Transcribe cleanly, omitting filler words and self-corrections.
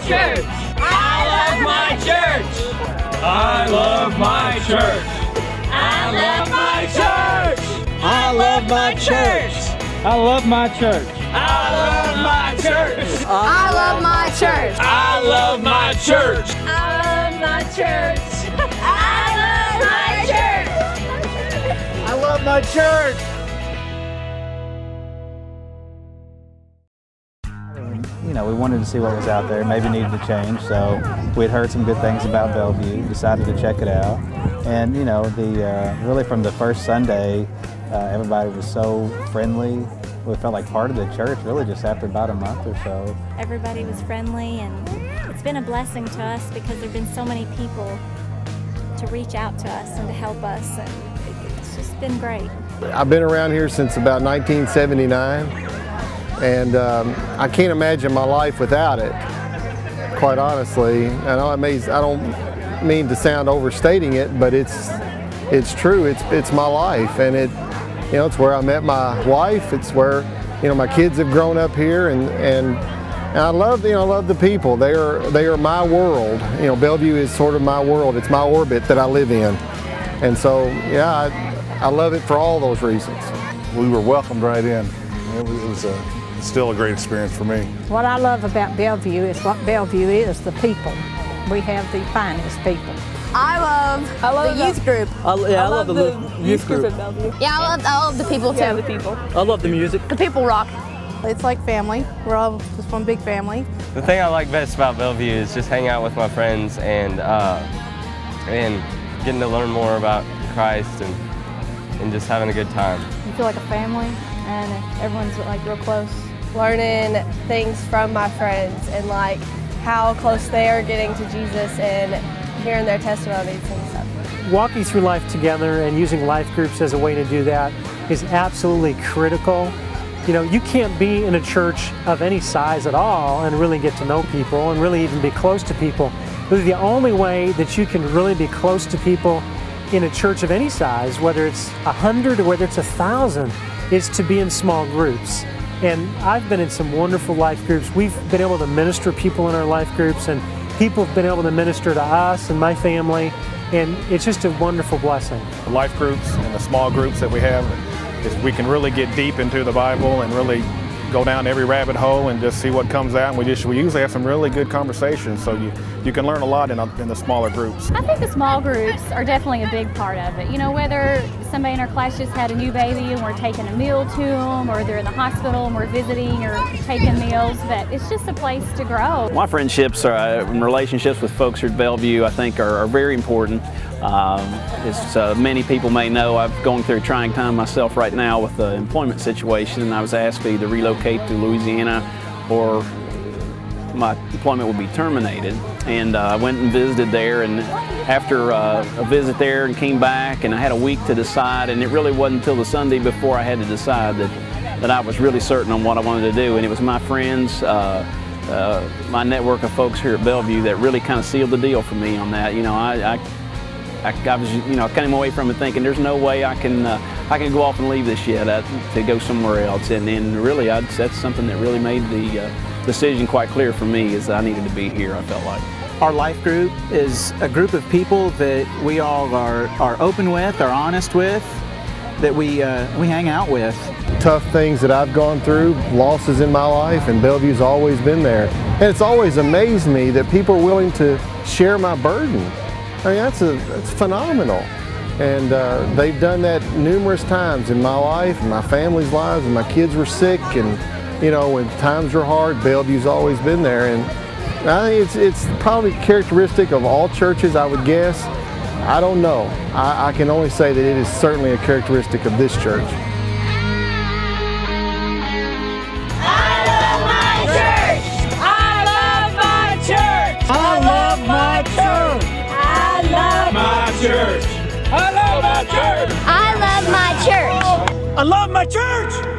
church. I love my church. I love my church. I love my church. I love my church. I love my church. I love my church. I love my church. I love my church. I love my church. I love my church. I love my church. You know, we wanted to see what was out there, maybe needed to change, so we had heard some good things about Bellevue, decided to check it out. And you know, really from the first Sunday, everybody was so friendly. We felt like part of the church really just after about a month or so. Everybody was friendly, and it's been a blessing to us because there have been so many people to reach out to us and to help us, and it's just been great. I've been around here since about 1979, and I can't imagine my life without it, quite honestly. I don't mean to sound overstating it, but it's true. It's my life, and it's where I met my wife. It's where my kids have grown up here, and I love the people. They are my world. Bellevue is sort of my world. It's my orbit that I live in, and so yeah, I love it for all those reasons. We were welcomed right in. It was still a great experience for me. What I love about Bellevue is what Bellevue is, the people. We have the finest people. I love the youth group. I love the youth group at Bellevue. Yeah, I love the people too. Yeah, the people. I love the music. The people rock. It's like family. We're all just one big family. The thing I like best about Bellevue is just hanging out with my friends and getting to learn more about Christ and just having a good time. You feel like a family, and everyone's like real close. Learning things from my friends and like how close they are getting to Jesus and hearing their testimonies and stuff. Walking through life together and using life groups as a way to do that is absolutely critical. You can't be in a church of any size at all and really get to know people and really even be close to people. Really, the only way that you can really be close to people in a church of any size, whether it's 100 or whether it's 1,000, is to be in small groups. And I've been in some wonderful life groups. We've been able to minister people in our life groups, and people have been able to minister to us and my family, and it's just a wonderful blessing. The life groups and the small groups that we have, is we can really get deep into the Bible and really go down every rabbit hole and just see what comes out. And we usually have some really good conversations, so you can learn a lot in the smaller groups. I think the small groups are definitely a big part of it. Whether somebody in our class just had a new baby and we're taking a meal to them, or they're in the hospital and we're visiting or taking meals, but it's just a place to grow. My friendships and relationships with folks here at Bellevue, I think, are very important. As many people may know, I'm going through a trying time myself right now with the employment situation, and I was asked to either relocate to Louisiana or my employment would be terminated. And I went and visited there, and after a visit there and came back, and I had a week to decide, and it really wasn't until the Sunday before I had to decide that I was really certain on what I wanted to do. And it was my friends, my network of folks here at Bellevue that really kind of sealed the deal for me on that. I was, I came away from it thinking there's no way I can go off and leave this yet to go somewhere else. And really, that's something that really made the decision quite clear for me, is that I needed to be here, I felt like. Our life group is a group of people that we all are open with, are honest with, that we hang out with. Tough things that I've gone through, losses in my life, and Bellevue's always been there. And it's always amazed me that people are willing to share my burden. I mean, that's phenomenal. And they've done that numerous times in my life, and my family's lives, and my kids were sick, and when times were hard, Bellevue's always been there. And I think it's probably characteristic of all churches, I would guess. I don't know. I can only say that it is certainly a characteristic of this church. I love my church. I love my church. I love my church. I love my church. I love my church. I love my church. I love my church.